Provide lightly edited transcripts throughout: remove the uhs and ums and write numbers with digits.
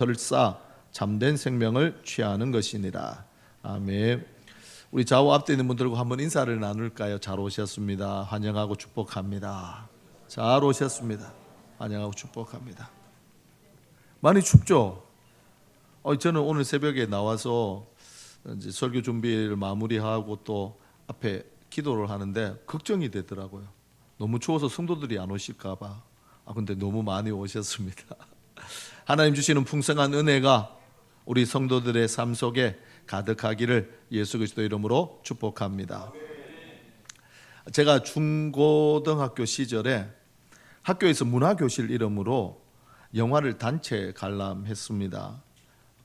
설사 참된 생명을 취하는 것이니라. 아멘. 우리 좌우 앞에 있는 분들과 한번 인사를 나눌까요? 잘 오셨습니다. 환영하고 축복합니다. 잘 오셨습니다. 환영하고 축복합니다. 많이 춥죠? 저는 오늘 새벽에 나와서 이제 설교 준비를 마무리하고 또 앞에 기도를 하는데 걱정이 되더라고요. 너무 추워서 성도들이 안 오실까 봐. 근데 너무 많이 오셨습니다. 하나님 주시는 풍성한 은혜가 우리 성도들의 삶 속에 가득하기를 예수 그리스도 이름으로 축복합니다. 제가 중고등학교 시절에 학교에서 문화교실 이름으로 영화를 단체 관람했습니다.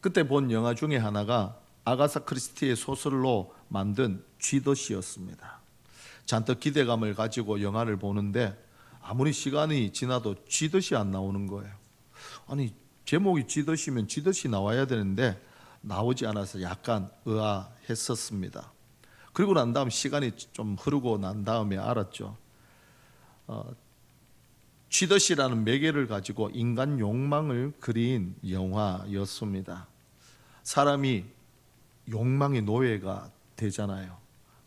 그때 본 영화 중에 하나가 아가사 크리스티의 소설로 만든 쥐덫이었습니다. 잔뜩 기대감을 가지고 영화를 보는데 아무리 시간이 지나도 쥐덫이 안 나오는 거예요. 아니, 제목이 쥐덫이면 쥐덫이 나와야 되는데 나오지 않아서 약간 의아했었습니다. 그리고 난 다음 시간이 좀 흐르고 난 다음에 알았죠. 쥐덫이라는 매개를 가지고 인간 욕망을 그린 영화였습니다. 사람이 욕망의 노예가 되잖아요.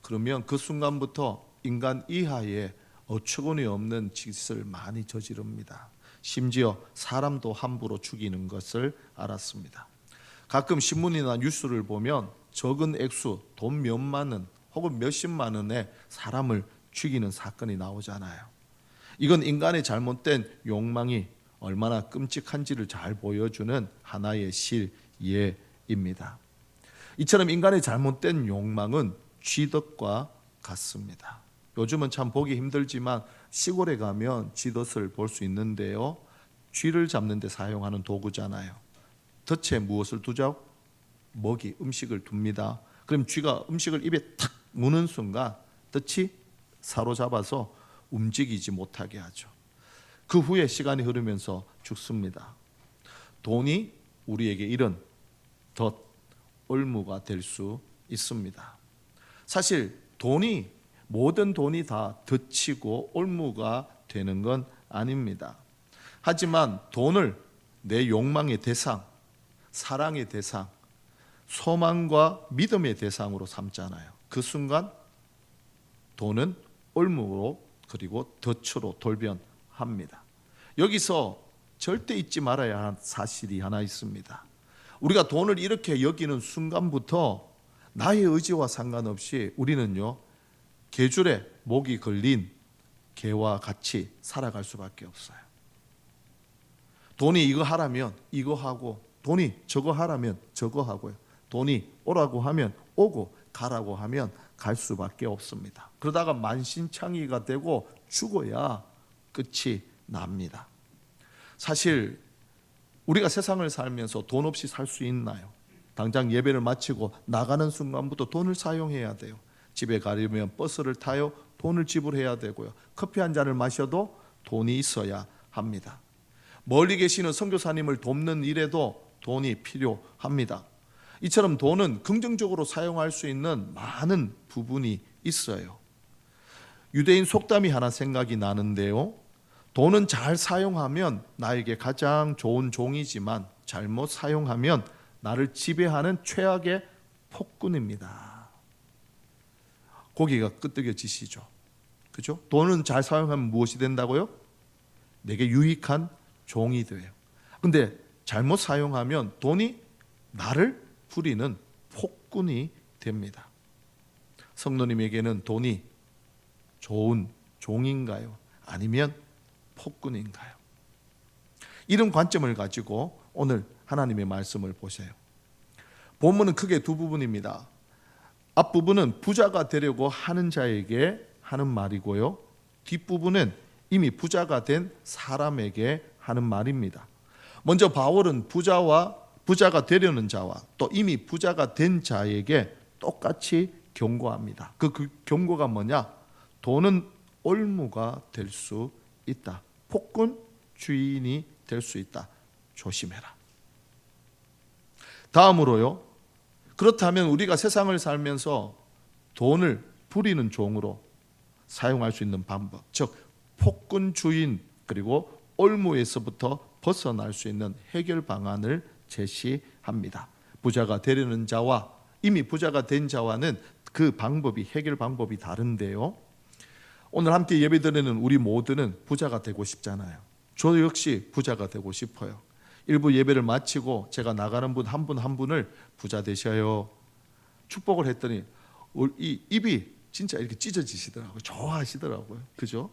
그러면 그 순간부터 인간 이하의 어처구니 없는 짓을 많이 저지릅니다. 심지어 사람도 함부로 죽이는 것을 알았습니다. 가끔 신문이나 뉴스를 보면 적은 액수, 돈 몇만 원 혹은 몇십만 원에 사람을 죽이는 사건이 나오잖아요. 이건 인간의 잘못된 욕망이 얼마나 끔찍한지를 잘 보여주는 하나의 실예입니다. 이처럼 인간의 잘못된 욕망은 쥐덫과 같습니다. 요즘은 참 보기 힘들지만 시골에 가면 쥐덫을 볼 수 있는데요, 쥐를 잡는 데 사용하는 도구잖아요. 덫에 무엇을 두죠? 먹이, 음식을 둡니다. 그럼 쥐가 음식을 입에 탁 무는 순간 덫이 사로잡아서 움직이지 못하게 하죠. 그 후에 시간이 흐르면서 죽습니다. 돈이 우리에게 이런 덫, 올무가 될 수 있습니다. 사실 모든 돈이 다 덫이고 올무가 되는 건 아닙니다. 하지만 돈을 내 욕망의 대상, 사랑의 대상, 소망과 믿음의 대상으로 삼잖아요. 그 순간 돈은 올무로 그리고 덫으로 돌변합니다. 여기서 절대 잊지 말아야 할 사실이 하나 있습니다. 우리가 돈을 이렇게 여기는 순간부터 나의 의지와 상관없이 우리는요, 계줄에 목이 걸린 개와 같이 살아갈 수밖에 없어요. 돈이 이거 하라면 이거 하고, 돈이 저거 하라면 저거 하고요. 돈이 오라고 하면 오고 가라고 하면 갈 수밖에 없습니다. 그러다가 만신창이가 되고 죽어야 끝이 납니다. 사실 우리가 세상을 살면서 돈 없이 살 수 있나요? 당장 예배를 마치고 나가는 순간부터 돈을 사용해야 돼요. 집에 가려면 버스를 타요. 돈을 지불해야 되고요. 커피 한 잔을 마셔도 돈이 있어야 합니다. 멀리 계시는 선교사님을 돕는 일에도 돈이 필요합니다. 이처럼 돈은 긍정적으로 사용할 수 있는 많은 부분이 있어요. 유대인 속담이 하나 생각이 나는데요, 돈은 잘 사용하면 나에게 가장 좋은 종이지만 잘못 사용하면 나를 지배하는 최악의 폭군입니다. 고개가 끄덕여지시죠? 그죠? 돈은 잘 사용하면 무엇이 된다고요? 내게 유익한 종이 돼요. 근데 잘못 사용하면 돈이 나를 부리는 폭군이 됩니다. 성도님에게는 돈이 좋은 종인가요? 아니면 폭군인가요? 이런 관점을 가지고 오늘 하나님의 말씀을 보세요. 본문은 크게 두 부분입니다. 앞부분은 부자가 되려고 하는 자에게 하는 말이고요, 뒷부분은 이미 부자가 된 사람에게 하는 말입니다. 먼저 바울은 부자가 되려는 자와 또 이미 부자가 된 자에게 똑같이 경고합니다. 그 경고가 뭐냐? 돈은 올무가 될 수 있다. 폭군 주인이 될 수 있다. 조심해라. 다음으로요, 그렇다면 우리가 세상을 살면서 돈을 부리는 종으로 사용할 수 있는 방법, 즉 폭군 주인 그리고 올무에서부터 벗어날 수 있는 해결 방안을 제시합니다. 부자가 되려는 자와 이미 부자가 된 자와는 그 방법이, 해결 방법이 다른데요. 오늘 함께 예배드리는 우리 모두는 부자가 되고 싶잖아요. 저 역시 부자가 되고 싶어요. 일부 예배를 마치고 제가 나가는 분 한 분 한 분을 부자 되셔요 축복을 했더니 이 입이 진짜 이렇게 찢어지시더라고요. 좋아하시더라고요. 그죠?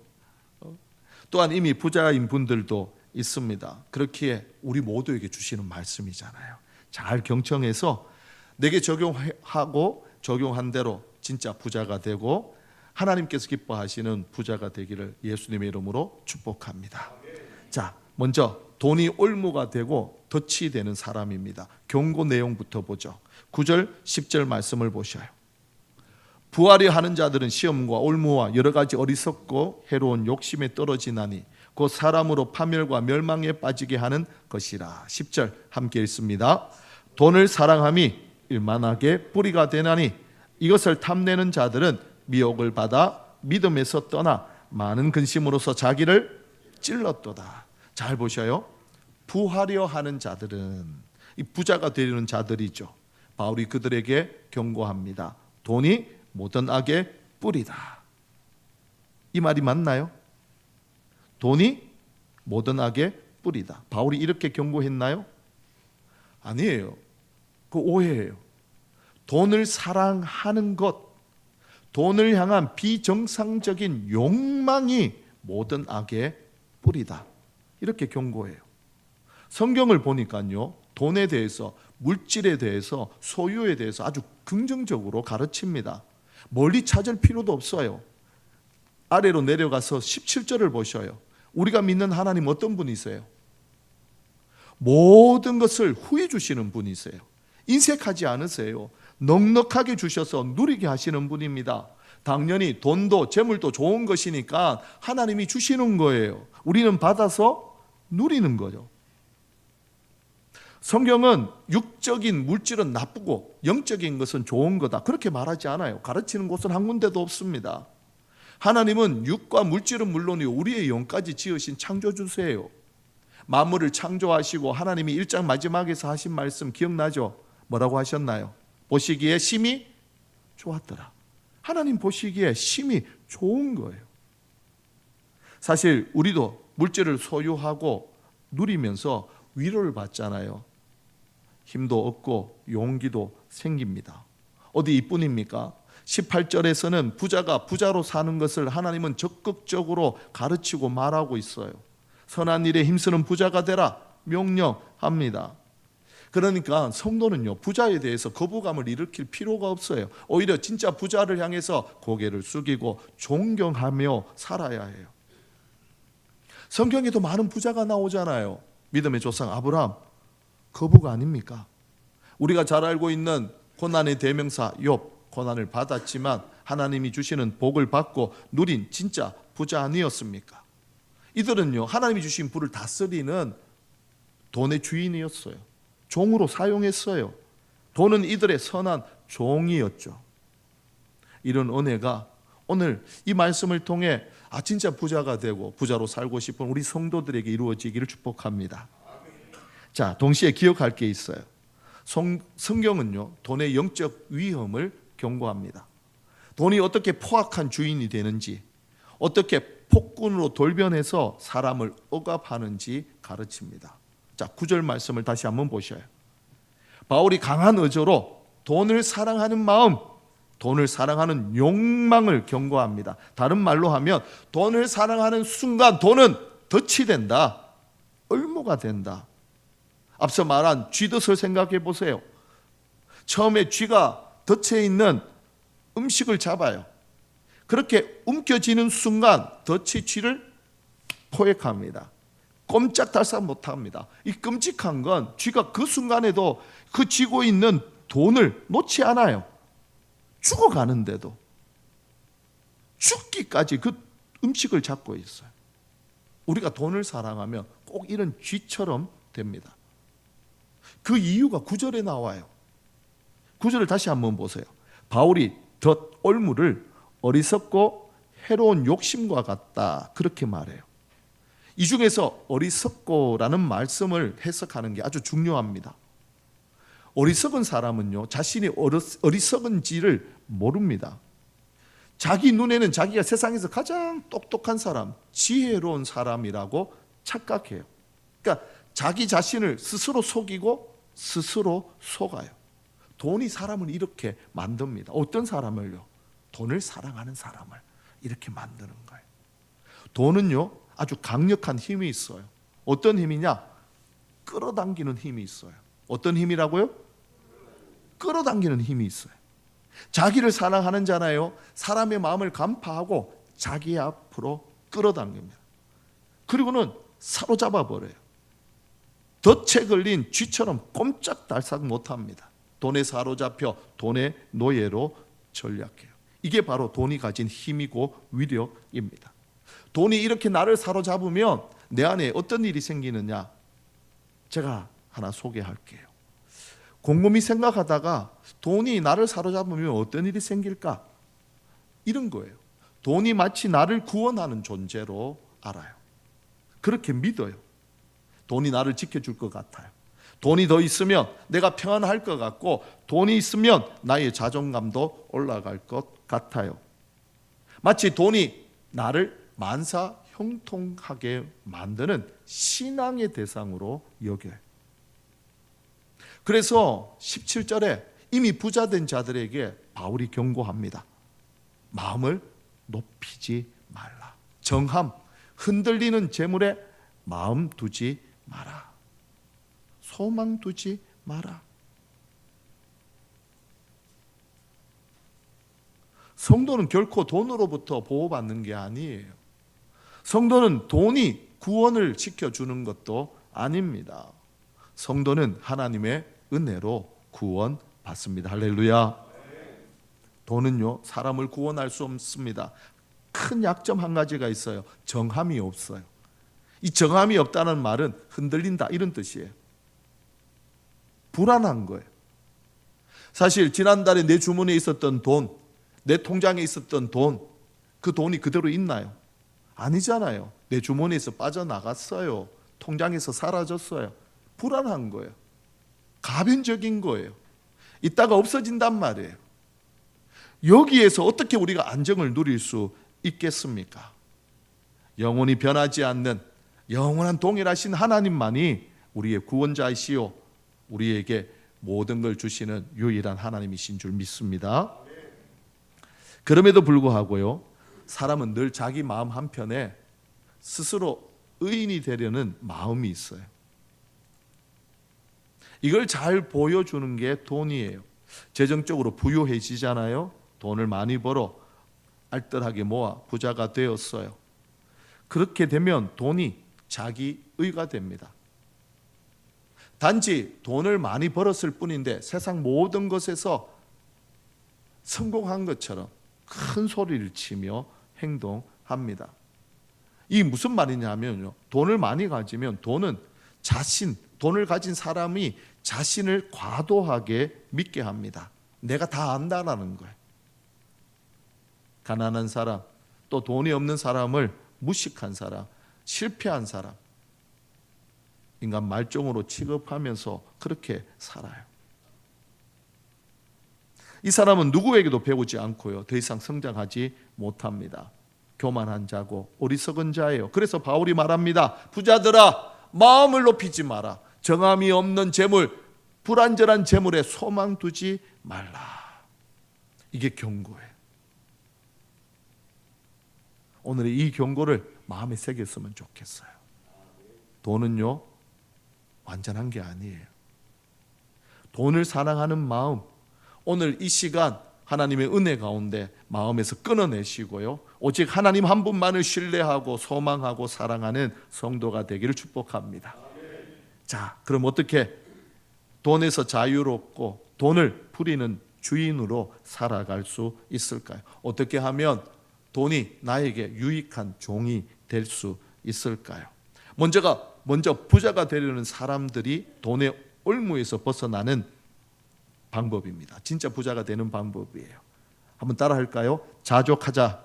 또한 이미 부자인 분들도 있습니다. 그렇기에 우리 모두에게 주시는 말씀이잖아요. 잘 경청해서 내게 적용하고 적용한 대로 진짜 부자가 되고 하나님께서 기뻐하시는 부자가 되기를 예수님의 이름으로 축복합니다. 자, 먼저 돈이 올무가 되고 덫이 되는 사람입니다. 경고 내용부터 보죠. 9절 10절 말씀을 보셔요. 부하려 하는 자들은 시험과 올무와 여러 가지 어리석고 해로운 욕심에 떨어지나니 곧 사람으로 파멸과 멸망에 빠지게 하는 것이라. 10절 함께 읽습니다. 돈을 사랑함이 일만하게 뿌리가 되나니 이것을 탐내는 자들은 미혹을 받아 믿음에서 떠나 많은 근심으로서 자기를 찔렀도다. 잘 보셔요. 부하려 하는 자들은 이 부자가 되려는 자들이죠. 바울이 그들에게 경고합니다. 돈이 모든 악의 뿌리다. 이 말이 맞나요? 돈이 모든 악의 뿌리다. 바울이 이렇게 경고했나요? 아니에요. 그 오해예요. 돈을 사랑하는 것, 돈을 향한 비정상적인 욕망이 모든 악의 뿌리다. 이렇게 경고해요. 성경을 보니까요, 돈에 대해서, 물질에 대해서, 소유에 대해서 아주 긍정적으로 가르칩니다. 멀리 찾을 필요도 없어요. 아래로 내려가서 17절을 보셔요. 우리가 믿는 하나님 어떤 분이세요? 모든 것을 후히 주시는 분이세요. 인색하지 않으세요. 넉넉하게 주셔서 누리게 하시는 분입니다. 당연히 돈도 재물도 좋은 것이니까 하나님이 주시는 거예요. 우리는 받아서 누리는 거죠. 성경은 육적인 물질은 나쁘고 영적인 것은 좋은 거다 그렇게 말하지 않아요. 가르치는 곳은 한 군데도 없습니다. 하나님은 육과 물질은 물론이요 우리의 영까지 지으신 창조주세요. 만물을 창조하시고 하나님이 1장 마지막에서 하신 말씀 기억나죠? 뭐라고 하셨나요? 보시기에 심히 좋았더라. 하나님 보시기에 심히 좋은 거예요. 사실 우리도 물질을 소유하고 누리면서 위로를 받잖아요. 힘도 얻고 용기도 생깁니다. 어디 이뿐입니까? 18절에서는 부자가 부자로 사는 것을 하나님은 적극적으로 가르치고 말하고 있어요. 선한 일에 힘쓰는 부자가 되라 명령합니다. 그러니까 성도는요, 부자에 대해서 거부감을 일으킬 필요가 없어요. 오히려 진짜 부자를 향해서 고개를 숙이고 존경하며 살아야 해요. 성경에도 많은 부자가 나오잖아요. 믿음의 조상 아브라함, 거부가 아닙니까? 우리가 잘 알고 있는 고난의 대명사 욥, 고난을 받았지만 하나님이 주시는 복을 받고 누린 진짜 부자 아니었습니까? 이들은요, 하나님이 주신 부를 다스리는 돈의 주인이었어요. 종으로 사용했어요. 돈은 이들의 선한 종이었죠. 이런 은혜가 오늘 이 말씀을 통해 진짜 부자가 되고 부자로 살고 싶은 우리 성도들에게 이루어지기를 축복합니다. 자, 동시에 기억할 게 있어요. 성경은요, 돈의 영적 위험을 경고합니다. 돈이 어떻게 포악한 주인이 되는지, 어떻게 폭군으로 돌변해서 사람을 억압하는지 가르칩니다. 자, 9절 말씀을 다시 한번 보셔요. 바울이 강한 의조로 돈을 사랑하는 마음, 돈을 사랑하는 욕망을 경고합니다. 다른 말로 하면 돈을 사랑하는 순간 돈은 덫이 된다, 을무가 된다. 앞서 말한 쥐덫을 생각해 보세요. 처음에 쥐가 덫에 있는 음식을 잡아요. 그렇게 움켜쥐는 순간 덫이 쥐를 포획합니다. 꼼짝달싹 못합니다. 이 끔찍한 건 쥐가 그 순간에도 그 쥐고 있는 돈을 놓지 않아요. 죽어가는데도 죽기까지 그 음식을 잡고 있어요. 우리가 돈을 사랑하면 꼭 이런 쥐처럼 됩니다. 그 이유가 9절에 나와요. 9절을 다시 한번 보세요. 바울이 덫 올무를 어리석고 해로운 욕심과 같다 그렇게 말해요. 이 중에서 어리석고라는 말씀을 해석하는 게 아주 중요합니다. 어리석은 사람은요, 자신이 어리석은지를 모릅니다. 자기 눈에는 자기가 세상에서 가장 똑똑한 사람, 지혜로운 사람이라고 착각해요. 그러니까 자기 자신을 스스로 속이고 스스로 속아요. 돈이 사람을 이렇게 만듭니다. 어떤 사람을요? 돈을 사랑하는 사람을 이렇게 만드는 거예요. 돈은요, 아주 강력한 힘이 있어요. 어떤 힘이냐? 끌어당기는 힘이 있어요. 어떤 힘이라고요? 끌어당기는 힘이 있어요. 자기를 사랑하는 자나요, 사람의 마음을 간파하고 자기 앞으로 끌어당깁니다. 그리고는 사로잡아 버려요. 덫에 걸린 쥐처럼 꼼짝달싹 못합니다. 돈에 사로잡혀 돈의 노예로 전락해요. 이게 바로 돈이 가진 힘이고 위력입니다. 돈이 이렇게 나를 사로잡으면 내 안에 어떤 일이 생기느냐, 제가 하나 소개할게요. 곰곰이 생각하다가 돈이 나를 사로잡으면 어떤 일이 생길까? 이런 거예요. 돈이 마치 나를 구원하는 존재로 알아요. 그렇게 믿어요. 돈이 나를 지켜줄 것 같아요. 돈이 더 있으면 내가 평안할 것 같고, 돈이 있으면 나의 자존감도 올라갈 것 같아요. 마치 돈이 나를 만사 형통하게 만드는 신앙의 대상으로 여겨요. 그래서 17절에 이미 부자된 자들에게 바울이 경고합니다. 마음을 높이지 말라. 정함, 흔들리는 재물에 마음 두지 마라. 소망 두지 마라. 성도는 결코 돈으로부터 보호받는 게 아니에요. 성도는 돈이 구원을 지켜주는 것도 아닙니다. 성도는 하나님의 은혜로 구원받습니다. 할렐루야. 돈은요, 사람을 구원할 수 없습니다. 큰 약점 한 가지가 있어요. 정함이 없어요. 이 정함이 없다는 말은 흔들린다, 이런 뜻이에요. 불안한 거예요. 사실 지난달에 내 주머니에 있었던 돈, 내 통장에 있었던 돈, 그 돈이 그대로 있나요? 아니잖아요. 내 주머니에서 빠져나갔어요. 통장에서 사라졌어요. 불안한 거예요. 가변적인 거예요. 이따가 없어진단 말이에요. 여기에서 어떻게 우리가 안정을 누릴 수 있겠습니까? 영원히 변하지 않는 영원한 동일하신 하나님만이 우리의 구원자이시요, 우리에게 모든 걸 주시는 유일한 하나님이신 줄 믿습니다. 그럼에도 불구하고요, 사람은 늘 자기 마음 한편에 스스로 의인이 되려는 마음이 있어요. 이걸 잘 보여주는 게 돈이에요. 재정적으로 부유해지잖아요. 돈을 많이 벌어 알뜰하게 모아 부자가 되었어요. 그렇게 되면 돈이 자기의가 됩니다. 단지 돈을 많이 벌었을 뿐인데 세상 모든 것에서 성공한 것처럼 큰 소리를 치며 행동합니다. 이 무슨 말이냐면요, 돈을 많이 가지면 돈은 돈을 가진 사람이 자신을 과도하게 믿게 합니다. 내가 다 안다라는 거예요. 가난한 사람, 또 돈이 없는 사람을 무식한 사람, 실패한 사람, 인간 말종으로 취급하면서 그렇게 살아요. 이 사람은 누구에게도 배우지 않고요, 더 이상 성장하지 못합니다. 교만한 자고 어리석은 자예요. 그래서 바울이 말합니다. 부자들아, 마음을 높이지 마라. 정함이 없는 재물, 불안전한 재물에 소망 두지 말라. 이게 경고예요. 오늘 이 경고를 마음에 새겼으면 좋겠어요. 돈은요, 완전한 게 아니에요. 돈을 사랑하는 마음, 오늘 이 시간 하나님의 은혜 가운데 마음에서 끊어내시고요, 오직 하나님 한 분만을 신뢰하고 소망하고 사랑하는 성도가 되기를 축복합니다. 자, 그럼 어떻게 돈에서 자유롭고 돈을 부리는 주인으로 살아갈 수 있을까요? 어떻게 하면 돈이 나에게 유익한 종이 될 수 있을까요? 먼저 부자가 되려는 사람들이 돈의 올무에서 벗어나는 방법입니다. 진짜 부자가 되는 방법이에요. 한번 따라 할까요? 자족하자.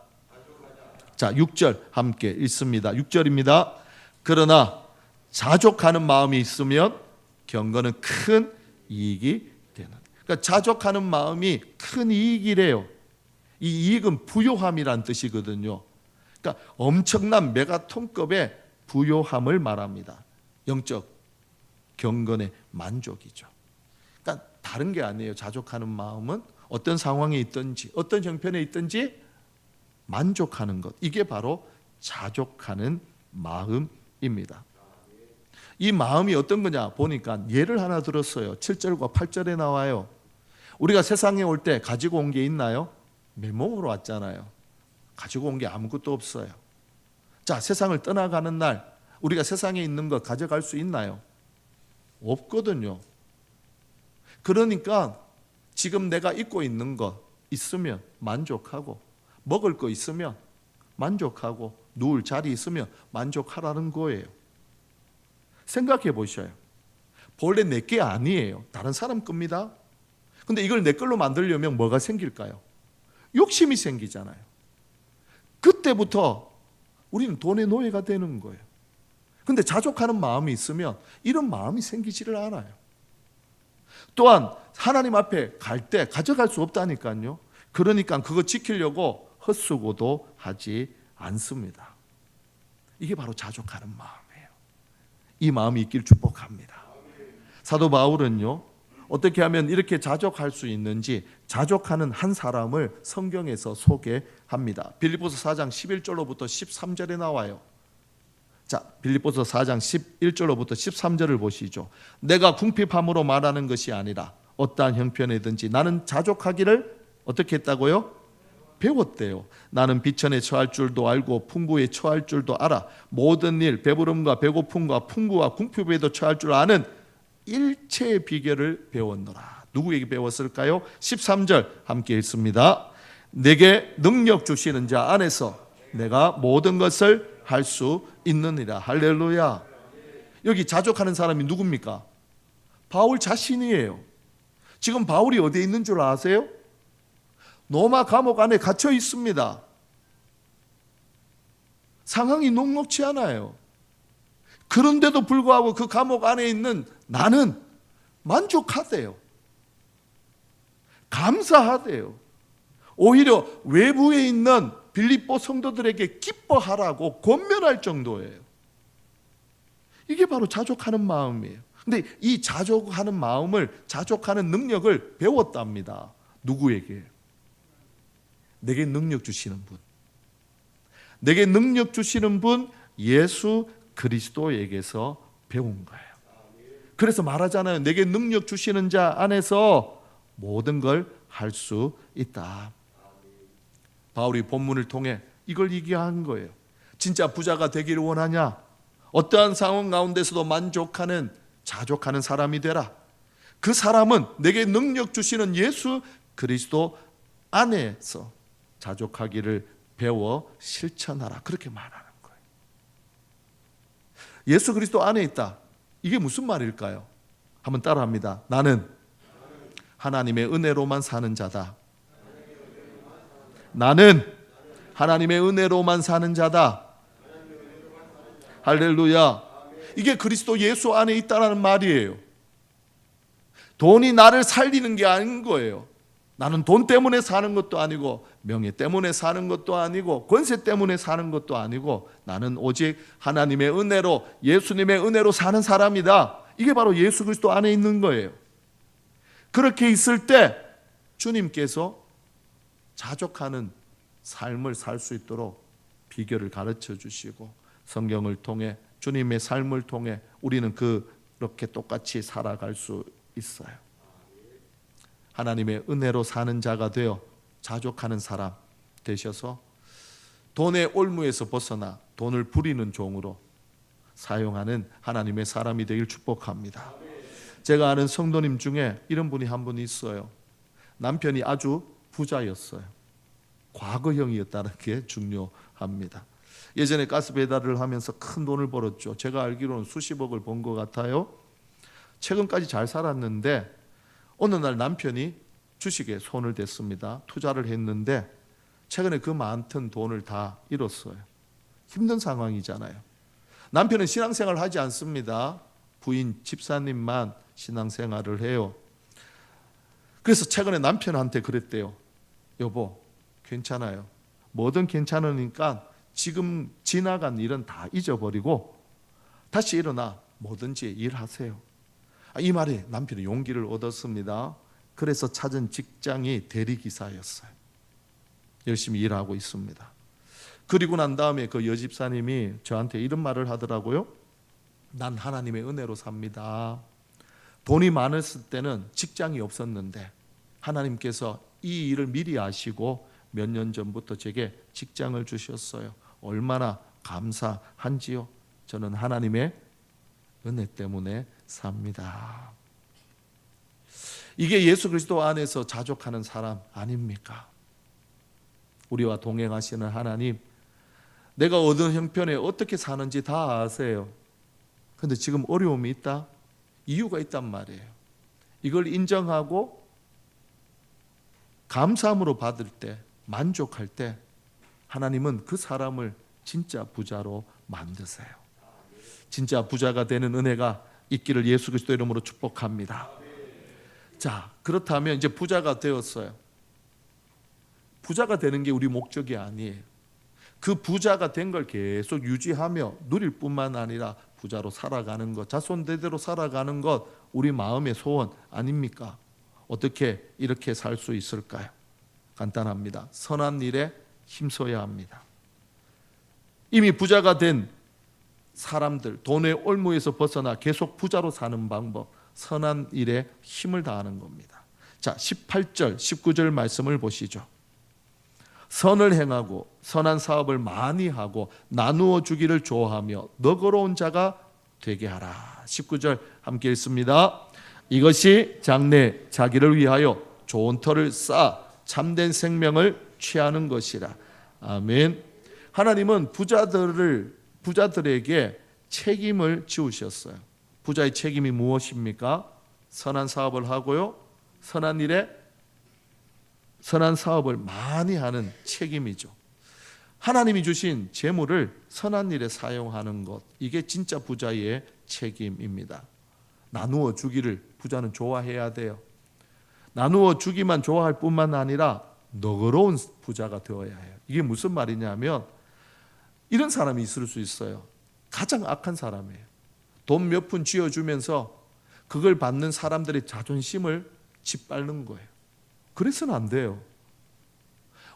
자, 6절 함께 읽습니다. 6절입니다. 그러나 자족하는 마음이 있으면 경건은 큰 이익이 그러니까 자족하는 마음이 큰 이익이래요. 이 이익은 부요함이란 뜻이거든요. 그러니까 엄청난 메가톤급의 부요함을 말합니다. 영적 경건의 만족이죠. 그러니까 다른 게 아니에요. 자족하는 마음은 어떤 상황에 있든지 어떤 형편에 있든지 만족하는 것. 이게 바로 자족하는 마음입니다. 이 마음이 어떤 거냐 보니까 예를 하나 들었어요. 7절과 8절에 나와요. 우리가 세상에 올 때 가지고 온 게 있나요? 맨몸으로 왔잖아요. 가지고 온 게 아무것도 없어요. 자, 세상을 떠나가는 날 우리가 세상에 있는 거 가져갈 수 있나요? 없거든요. 그러니까 지금 내가 입고 있는 거 있으면 만족하고, 먹을 거 있으면 만족하고, 누울 자리 있으면 만족하라는 거예요. 생각해 보셔요. 본래 내 게 아니에요. 다른 사람 겁니다. 근데 이걸 내 걸로 만들려면 뭐가 생길까요? 욕심이 생기잖아요. 그때부터 우리는 돈의 노예가 되는 거예요. 근데 자족하는 마음이 있으면 이런 마음이 생기지를 않아요. 또한 하나님 앞에 갈 때 가져갈 수 없다니까요. 그러니까 그거 지키려고 헛수고도 하지 않습니다. 이게 바로 자족하는 마음이에요. 이 마음이 있길 축복합니다. 사도 바울은요, 어떻게 하면 이렇게 자족할 수 있는지 자족하는 한 사람을 성경에서 소개합니다. 빌립보서 4장 11절로부터 13절에 나와요. 자, 빌립보서 4장 11절로부터 13절을 보시죠. 내가 궁핍함으로 말하는 것이 아니라 어떠한 형편이든지 나는 자족하기를 어떻게 했다고요? 배웠대요. 나는 비천에 처할 줄도 알고 풍부에 처할 줄도 알아. 모든 일, 배부름과 배고픔과 풍부와 궁핍에도 처할 줄 아는 일체의 비결을 배웠노라. 누구에게 배웠을까요? 13절 함께 읽습니다. 내게 능력 주시는 자 안에서 내가 모든 것을 할 수 있느니라. 할렐루야. 여기 자족하는 사람이 누굽니까? 바울 자신이에요. 지금 바울이 어디에 있는 줄 아세요? 로마 감옥 안에 갇혀 있습니다. 상황이 녹록지 않아요. 그런데도 불구하고 그 감옥 안에 있는 나는 만족하대요. 감사하대요. 오히려 외부에 있는 빌립보 성도들에게 기뻐하라고 권면할 정도예요. 이게 바로 자족하는 마음이에요. 근데 이 자족하는 마음을, 자족하는 능력을 배웠답니다. 누구에게? 내게 능력 주시는 분. 내게 능력 주시는 분 예수 그리스도에게서 배운 거예요. 그래서 말하잖아요. 내게 능력 주시는 자 안에서 모든 걸 할 수 있다. 바울이 본문을 통해 이걸 얘기한 거예요. 진짜 부자가 되기를 원하냐? 어떠한 상황 가운데서도 만족하는, 자족하는 사람이 되라. 그 사람은 내게 능력 주시는 예수 그리스도 안에서 자족하기를 배워 실천하라. 그렇게 말하는 거예요. 예수 그리스도 안에 있다. 이게 무슨 말일까요? 한번 따라합니다. 나는 하나님의 은혜로만 사는 자다. 나는 하나님의 은혜로만 사는 자다. 할렐루야. 이게 그리스도 예수 안에 있다는 말이에요. 돈이 나를 살리는 게 아닌 거예요. 나는 돈 때문에 사는 것도 아니고, 명예 때문에 사는 것도 아니고, 권세 때문에 사는 것도 아니고, 나는 오직 하나님의 은혜로, 예수님의 은혜로 사는 사람이다. 이게 바로 예수 그리스도 안에 있는 거예요. 그렇게 있을 때 주님께서 자족하는 삶을 살 수 있도록 비결을 가르쳐 주시고, 성경을 통해, 주님의 삶을 통해 우리는 그렇게 똑같이 살아갈 수 있어요. 하나님의 은혜로 사는 자가 되어 자족하는 사람 되셔서 돈의 올무에서 벗어나 돈을 부리는 종으로 사용하는 하나님의 사람이 되길 축복합니다. 제가 아는 성도님 중에 이런 분이 한 분 있어요. 남편이 아주 부자였어요. 과거형이었다는 게 중요합니다. 예전에 가스 배달을 하면서 큰 돈을 벌었죠. 제가 알기로는 수십억을 번 것 같아요. 최근까지 잘 살았는데 어느 날 남편이 주식에 손을 댔습니다. 투자를 했는데 최근에 그 많던 돈을 다 잃었어요. 힘든 상황이잖아요. 남편은 신앙생활을 하지 않습니다. 부인, 집사님만 신앙생활을 해요. 그래서 최근에 남편한테 그랬대요. 여보, 괜찮아요. 뭐든 괜찮으니까 지금 지나간 일은 다 잊어버리고 다시 일어나 뭐든지 일하세요. 이 말에 남편이 용기를 얻었습니다. 그래서 찾은 직장이 대리기사였어요. 열심히 일하고 있습니다. 그리고 난 다음에 그 여집사님이 저한테 이런 말을 하더라고요. 난 하나님의 은혜로 삽니다. 돈이 많았을 때는 직장이 없었는데 하나님께서 이 일을 미리 아시고 몇 년 전부터 제게 직장을 주셨어요. 얼마나 감사한지요. 저는 하나님의 은혜 때문에 삽니다. 이게 예수 그리스도 안에서 자족하는 사람 아닙니까? 우리와 동행하시는 하나님, 내가 어떤 형편에 어떻게 사는지 다 아세요. 그런데 지금 어려움이 있다? 이유가 있단 말이에요. 이걸 인정하고 감사함으로 받을 때, 만족할 때 하나님은 그 사람을 진짜 부자로 만드세요. 진짜 부자가 되는 은혜가 있기를 예수 그리스도 이름으로 축복합니다. 자, 그렇다면 이제 부자가 되었어요. 부자가 되는 게 우리 목적이 아니에요. 그 부자가 된 걸 계속 유지하며 누릴 뿐만 아니라 부자로 살아가는 것, 자손대대로 살아가는 것, 우리 마음의 소원 아닙니까? 어떻게 이렇게 살 수 있을까요? 간단합니다. 선한 일에 힘써야 합니다. 이미 부자가 된 사람들, 돈의 올무에서 벗어나 계속 부자로 사는 방법, 선한 일에 힘을 다하는 겁니다. 자, 18절, 19절 말씀을 보시죠. 선을 행하고 선한 사업을 많이 하고 나누어 주기를 좋아하며 너그러운 자가 되게 하라. 19절 함께 읽습니다. 이것이 장래 자기를 위하여 좋은 터를 쌓아 참된 생명을 취하는 것이라. 아멘. 하나님은 부자들에게 책임을 지우셨어요. 부자의 책임이 무엇입니까? 선한 사업을 하고요, 선한 사업을 많이 하는 책임이죠. 하나님이 주신 재물을 선한 일에 사용하는 것, 이게 진짜 부자의 책임입니다. 나누어 주기를 부자는 좋아해야 돼요. 나누어 주기만 좋아할 뿐만 아니라 너그러운 부자가 되어야 해요. 이게 무슨 말이냐면 이런 사람이 있을 수 있어요. 가장 악한 사람이에요. 돈 몇 푼 쥐어주면서 그걸 받는 사람들의 자존심을 짓밟는 거예요. 그래서는 안 돼요.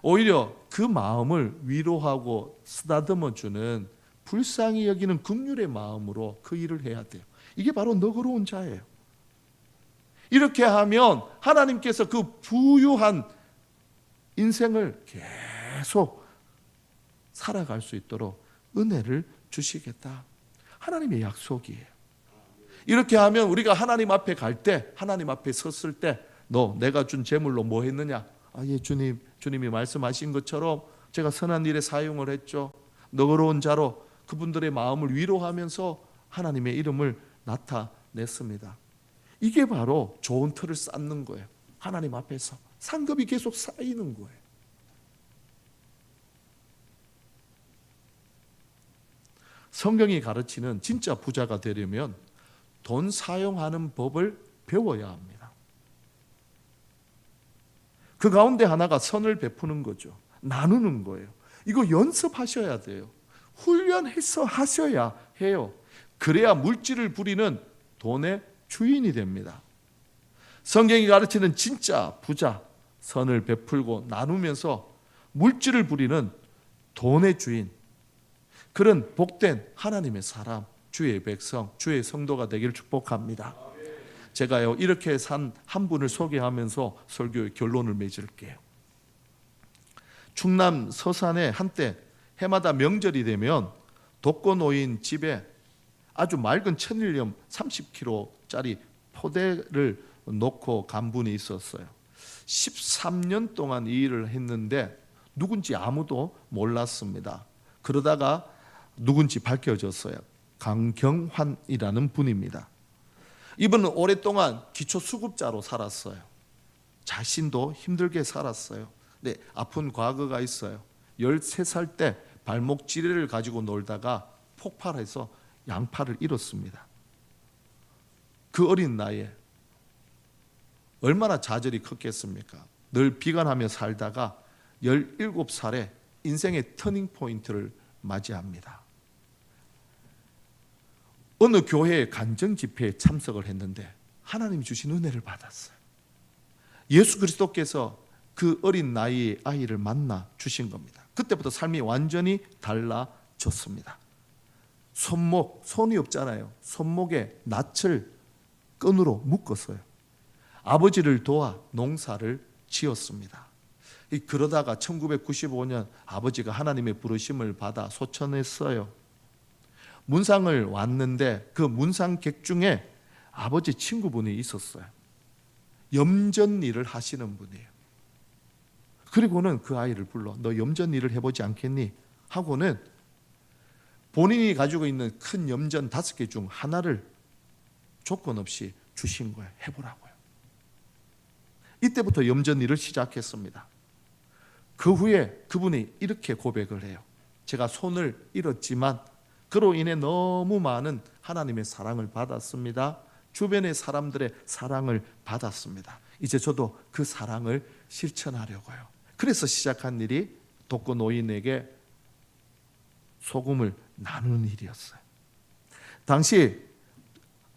오히려 그 마음을 위로하고 쓰다듬어주는, 불쌍히 여기는 긍휼의 마음으로 그 일을 해야 돼요. 이게 바로 너그러운 자예요. 이렇게 하면 하나님께서 그 부유한 인생을 계속 살아갈 수 있도록 은혜를 주시겠다. 하나님의 약속이에요. 이렇게 하면 우리가 하나님 앞에 갈 때, 하나님 앞에 섰을 때, 너 내가 준 재물로 뭐 했느냐? 예, 주님이 말씀하신 것처럼 제가 선한 일에 사용을 했죠. 너그러운 자로 그분들의 마음을 위로하면서 하나님의 이름을 나타냈습니다. 이게 바로 좋은 터를 쌓는 거예요. 하나님 앞에서 상급이 계속 쌓이는 거예요. 성경이 가르치는 진짜 부자가 되려면 돈 사용하는 법을 배워야 합니다. 그 가운데 하나가 선을 베푸는 거죠. 나누는 거예요. 이거 연습하셔야 돼요. 훈련해서 하셔야 해요. 그래야 물질을 부리는 돈의 주인이 됩니다. 성경이 가르치는 진짜 부자, 선을 베풀고 나누면서 물질을 부리는 돈의 주인, 그런 복된 하나님의 사람, 주의 백성, 주의 성도가 되기를 축복합니다. 제가요 이렇게 산 한 분을 소개하면서 설교의 결론을 맺을게요. 충남 서산에 한때 해마다 명절이 되면 독거노인 집에 아주 맑은 천일염 30kg짜리 포대를 놓고 간 분이 있었어요. 13년 동안 이 일을 했는데 누군지 아무도 몰랐습니다. 그러다가 누군지 밝혀졌어요. 강경환이라는 분입니다. 이분은 오랫동안 기초수급자로 살았어요. 자신도 힘들게 살았어요. 네, 아픈 과거가 있어요. 13살 때 발목 지뢰를 가지고 놀다가 폭발해서 양팔을 잃었습니다. 그 어린 나이에 얼마나 좌절이 컸겠습니까? 늘 비관하며 살다가 17살에 인생의 터닝포인트를 맞이합니다. 어느 교회의 간증집회에 참석을 했는데 하나님이 주신 은혜를 받았어요. 예수 그리스도께서 그 어린 나이의 아이를 만나 주신 겁니다. 그때부터 삶이 완전히 달라졌습니다. 손이 없잖아요. 손목에 낫을 끈으로 묶었어요. 아버지를 도와 농사를 지었습니다. 그러다가 1995년 아버지가 하나님의 부르심을 받아 소천했어요. 문상을 왔는데 그 문상객 중에 아버지 친구분이 있었어요. 염전 일을 하시는 분이에요. 그리고는 그 아이를 불러 너 염전 일을 해보지 않겠니? 하고는 본인이 가지고 있는 큰 염전 5개 중 하나를 조건 없이 주신 거예요. 해보라고요. 이때부터 염전 일을 시작했습니다. 그 후에 그분이 이렇게 고백을 해요. 제가 손을 잃었지만 그로 인해 너무 많은 하나님의 사랑을 받았습니다. 주변의 사람들의 사랑을 받았습니다. 이제 저도 그 사랑을 실천하려고요. 그래서 시작한 일이 독거 노인에게 소금을 나누는 일이었어요. 당시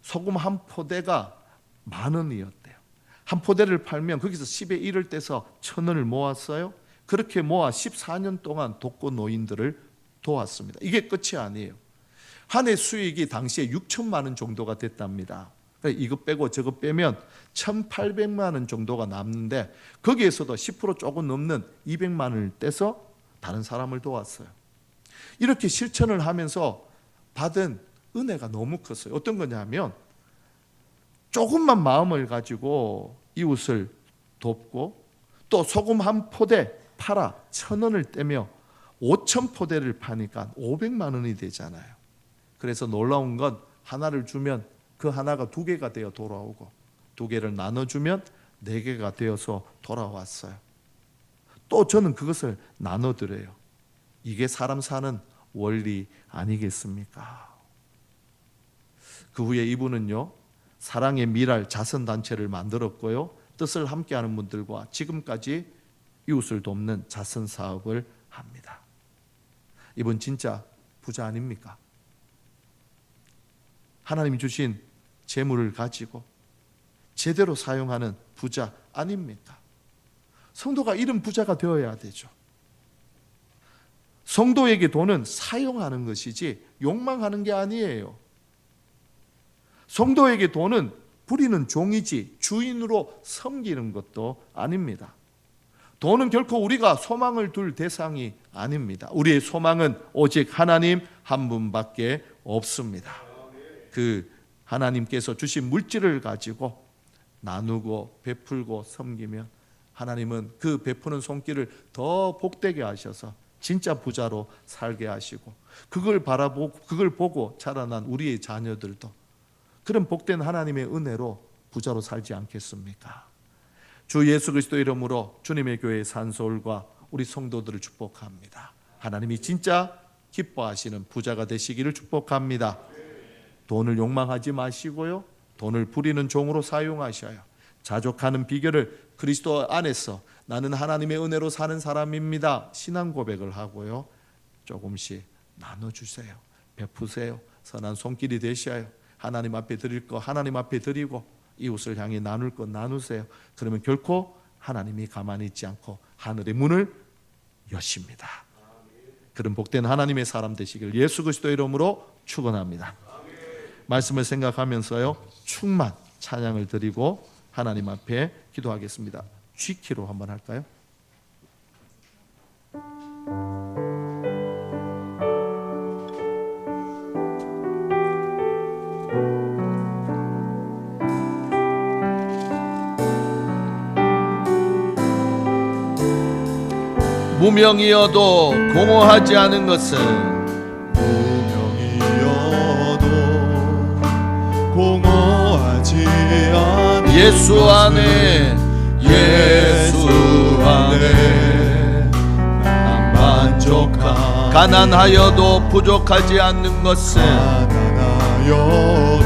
소금 한 포대가 10,000원이었대요. 한 포대를 팔면 거기서 10의 1을 떼서 1,000원을 모았어요. 그렇게 모아 14년 동안 독거 노인들을 도왔습니다. 이게 끝이 아니에요. 한 해 수익이 당시에 6천만 원 정도가 됐답니다. 이거 빼고 저거 빼면 1,800만 원 정도가 남는데 거기에서도 10% 조금 넘는 200만 원을 떼서 다른 사람을 도왔어요. 이렇게 실천을 하면서 받은 은혜가 너무 컸어요. 어떤 거냐면 조금만 마음을 가지고 이웃을 돕고 또 소금 한 포대 팔아 1,000원을 떼며 5,000포대를 파니까 500만 원이 되잖아요. 그래서 놀라운 건 하나를 주면 그 하나가 2개가 되어 돌아오고 2개를 나눠주면 4개가 되어서 돌아왔어요. 또 저는 그것을 나눠드려요. 이게 사람 사는 원리 아니겠습니까? 그 후에 이분은요, 사랑의 미랄 자선단체를 만들었고요, 뜻을 함께하는 분들과 지금까지 이웃을 돕는 자선사업을 합니다. 이분 진짜 부자 아닙니까? 하나님이 주신 재물을 가지고 제대로 사용하는 부자 아닙니까? 성도가 이런 부자가 되어야 되죠. 성도에게 돈은 사용하는 것이지 욕망하는 게 아니에요. 성도에게 돈은 부리는 종이지 주인으로 섬기는 것도 아닙니다. 돈은 결코 우리가 소망을 둘 대상이 아닙니다. 우리의 소망은 오직 하나님 한 분밖에 없습니다. 그 하나님께서 주신 물질을 가지고 나누고 베풀고 섬기면 하나님은 그 베푸는 손길을 더 복되게 하셔서 진짜 부자로 살게 하시고 그걸 바라보고 그걸 보고 자라난 우리의 자녀들도 그런 복된 하나님의 은혜로 부자로 살지 않겠습니까? 주 예수 그리스도 이름으로 주님의 교회 산서울과 우리 성도들을 축복합니다. 하나님이 진짜 기뻐하시는 부자가 되시기를 축복합니다. 돈을 욕망하지 마시고요, 돈을 부리는 종으로 사용하셔요. 자족하는 비결을 그리스도 안에서 나는 하나님의 은혜로 사는 사람입니다, 신앙 고백을 하고요, 조금씩 나눠주세요. 베푸세요. 선한 손길이 되셔요. 하나님 앞에 드릴 거 하나님 앞에 드리고 이웃을 향해 나눌 것 나누세요. 그러면 결코 하나님이 가만히 있지 않고 하늘의 문을 여십니다. 그런 복된 하나님의 사람 되시길 예수 그리스도 이름으로 축원합니다. 말씀을 생각하면서요, 충만 찬양을 드리고 하나님 앞에 기도하겠습니다. G키로 한번 할까요? 무명이어도 공허하지 않은 것은 공허하지 않은 예수 안에 난 만족한 가난하여도 부족하지 않는 것은 가난하여도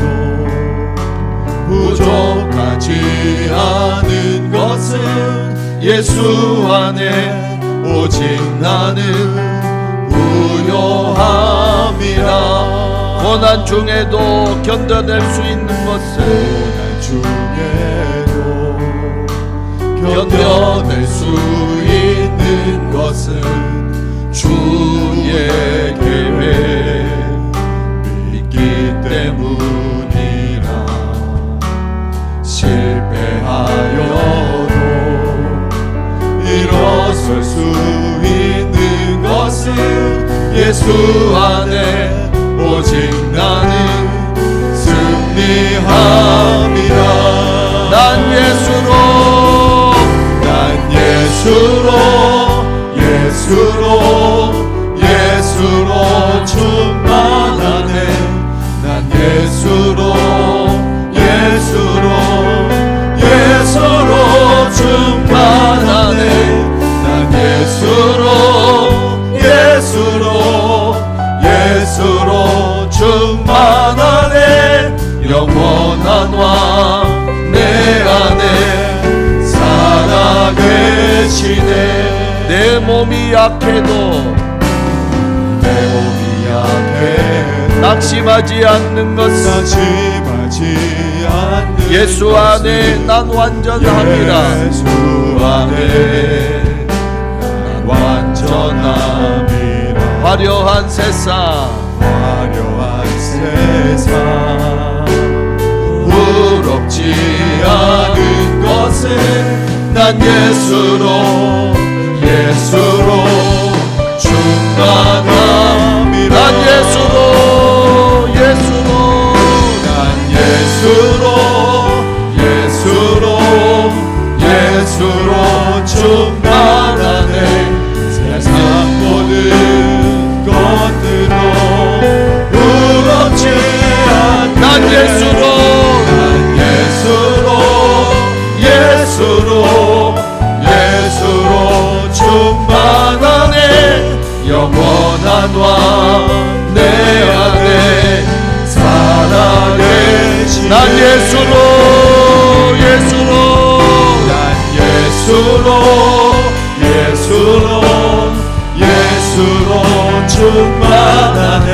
부족하지 않은 예수 안에 오직 나는 부요함이라. 고난 중에도 견뎌낼 수 있는 것은 고난 중에도 견뎌낼 수 있는 것은 주의 계획 믿기 때문이라. 실패하여도 일어설 수 있는 것은 예수 안에 오직 나는 승리함이라. 난 예수로 충만하네. 난 예수로 충만하네. 난 예수로 충만하네. 영원한 왕 내 안에 살아계시네. 내 몸이 약해도 낙심하지 않는 것은 예수 안에 난 완전함이라. 예수 안에 난 완전함이라. 화려한 세상 부럽지 않은 것은 난 예수로 충만함이라. 난 예수로 충만하네. 세상 모든 것들로 부럽지 않네. 난 예수로 충만하네. 영원한 왕 내 안에 살아계시네. 난 예수로 충만하네.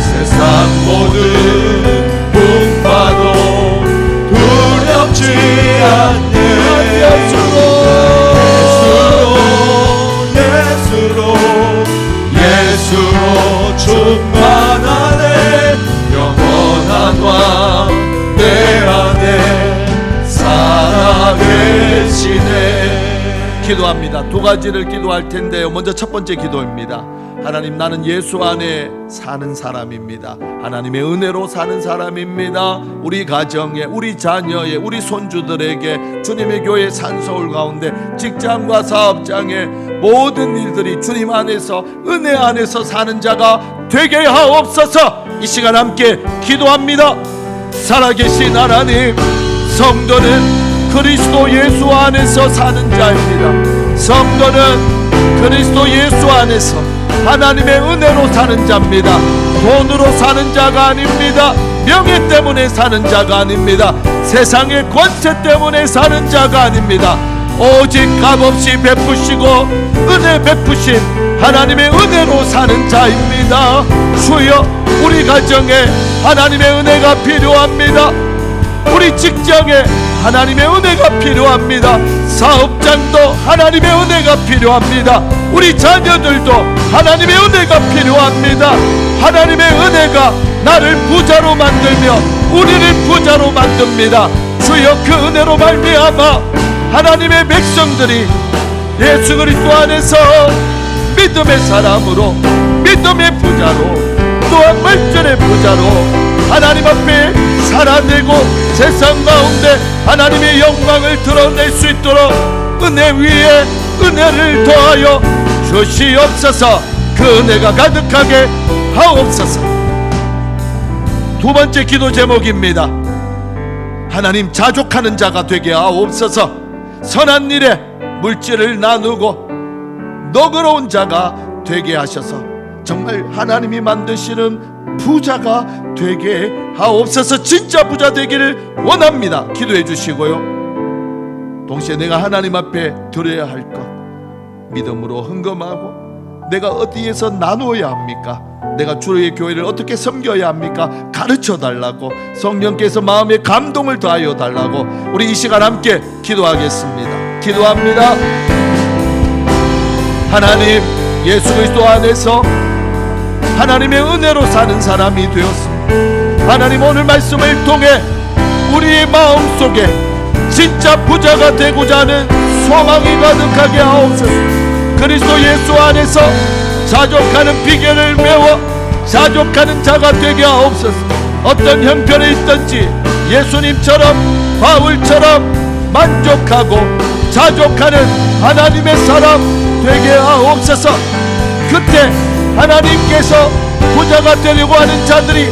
세상 모든 풍파도 두렵지 않네. 예수로 충만하네. 영원한 왕 내 안에 살아계시네. 기도합니다. 두 가지를 기도할 텐데요. 먼저 첫 번째 기도입니다. 하나님, 나는 예수 안에 사는 사람입니다. 하나님의 은혜로 사는 사람입니다. 우리 가정에, 우리 자녀에, 우리 손주들에게 주님의 교회 산서울 가운데 직장과 사업장에 모든 일들이 주님 안에서, 은혜 안에서 사는 자가 되게 하옵소서. 이 시간 함께 기도합니다. 살아계신 하나님, 성도는 그리스도 예수 안에서 사는 자입니다. 성도는 그리스도 예수 안에서 하나님의 은혜로 사는 자입니다. 돈으로 사는 자가 아닙니다. 명예 때문에 사는 자가 아닙니다. 세상의 권세 때문에 사는 자가 아닙니다. 오직 값없이 베푸시고 은혜 베푸신 하나님의 은혜로 사는 자입니다. 주여, 우리 가정에 하나님의 은혜가 필요합니다. 우리 직장에 하나님의 은혜가 필요합니다. 사업장도 하나님의 은혜가 필요합니다. 우리 자녀들도 하나님의 은혜가 필요합니다. 하나님의 은혜가 나를 부자로 만들며 우리를 부자로 만듭니다. 주여, 그 은혜로 말미암아 하나님의 백성들이 예수 그리스도 안에서 믿음의 사람으로, 믿음의 부자로, 또한 말전의 부자로 하나님 앞에 살아내고 세상 가운데 하나님의 영광을 드러낼 수 있도록 은혜 위에 은혜를 더하여 주시옵소서. 그 은혜가 가득하게 하옵소서. 두 번째 기도 제목입니다. 하나님, 자족하는 자가 되게 하옵소서. 선한 일에 물질을 나누고 너그러운 자가 되게 하셔서 정말 하나님이 만드시는 부자가 되게 하옵소서. 진짜 부자 되기를 원합니다. 기도해 주시고요. 동시에 내가 하나님 앞에 드려야 할 것 믿음으로 헌금하고, 내가 어디에서 나누어야 합니까? 내가 주의 교회를 어떻게 섬겨야 합니까? 가르쳐 달라고, 성령께서 마음에 감동을 더하여 달라고 우리 이 시간 함께 기도하겠습니다. 기도합니다. 하나님, 예수 그리스도 안에서 하나님의 은혜로 사는 사람이 되었습니다. 하나님, 오늘 말씀을 통해 우리의 마음속에 진짜 부자가 되고자 하는 소망이 가득하게 하옵소서. 그리스도 예수 안에서 자족하는 비결을 배워 자족하는 자가 되게 하옵소서. 어떤 형편에 있든지 예수님처럼, 바울처럼 만족하고 자족하는 하나님의 사람 되게 하옵소서. 그때 하나님께서 부자가 되려고 하는 자들이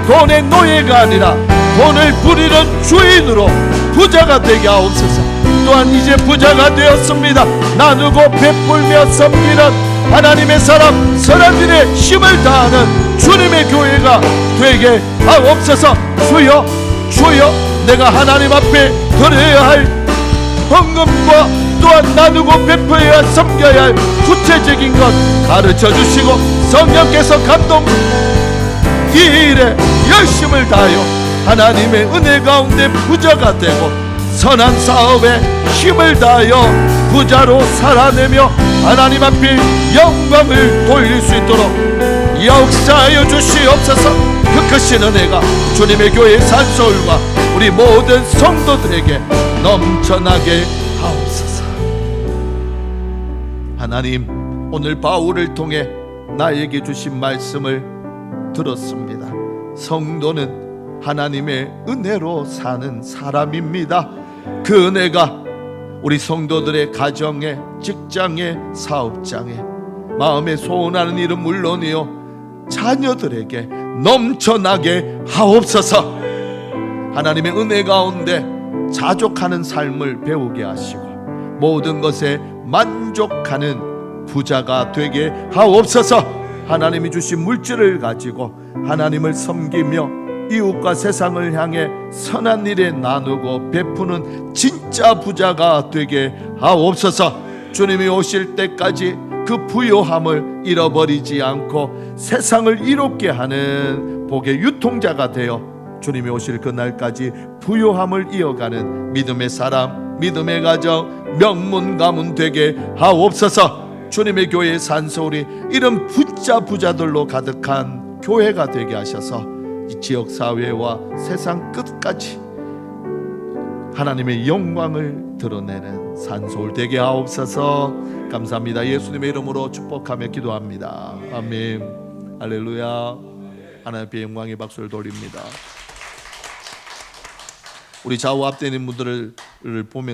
돈의 노예가 아니라 돈을 부리는 주인으로 부자가 되게 하옵소서. 또한 이제 부자가 되었습니다. 나누고 베풀며 섬기는 하나님의 사람, 선한 일에 힘을 다하는 주님의 교회가 되게 하옵소서. 주여, 주여, 내가 하나님 앞에 드려야 할 헌금과 또한 나누고 베풀어야 섬겨야 할 구체적인 것 가르쳐 주시고, 성령께서 감동, 이 일에 열심을 다하여 하나님의 은혜 가운데 부자가 되고 선한 사업에 힘을 다하여 부자로 살아내며 하나님 앞에 영광을 돌릴 수 있도록 역사하여 주시옵소서. 그 크신 은혜가 주님의 교회 산서울과 우리 모든 성도들에게 넘쳐나게 하옵소서. 하나님, 오늘 바울을 통해 나에게 주신 말씀을 들었습니다. 성도는 하나님의 은혜로 사는 사람입니다. 그 은혜가 우리 성도들의 가정에, 직장에, 사업장에, 마음에 소원하는 일은 물론이요 자녀들에게 넘쳐나게 하옵소서. 하나님의 은혜 가운데 자족하는 삶을 배우게 하시고 모든 것에 만족하는 부자가 되게 하옵소서. 하나님이 주신 물질을 가지고 하나님을 섬기며 이웃과 세상을 향해 선한 일에 나누고 베푸는 진짜 부자가 되게 하옵소서. 주님이 오실 때까지 그 부요함을 잃어버리지 않고 세상을 이롭게 하는 복의 유통자가 되어 주님이 오실 그날까지 부요함을 이어가는 믿음의 사람, 믿음의 가정, 명문 가문 되게 하옵소서. 주님의 교회의 산소울이 이런 부자들로 가득한 교회가 되게 하셔서 이 지역 사회와 세상 끝까지 하나님의 영광을 드러내는 산소울 되게 하옵소서. 감사합니다. 예수님의 이름으로 축복하며 기도합니다. 아멘. 할렐루야. 하나님 앞에 영광의 박수를 돌립니다. 우리 좌우 앞에 있는 분들을 보면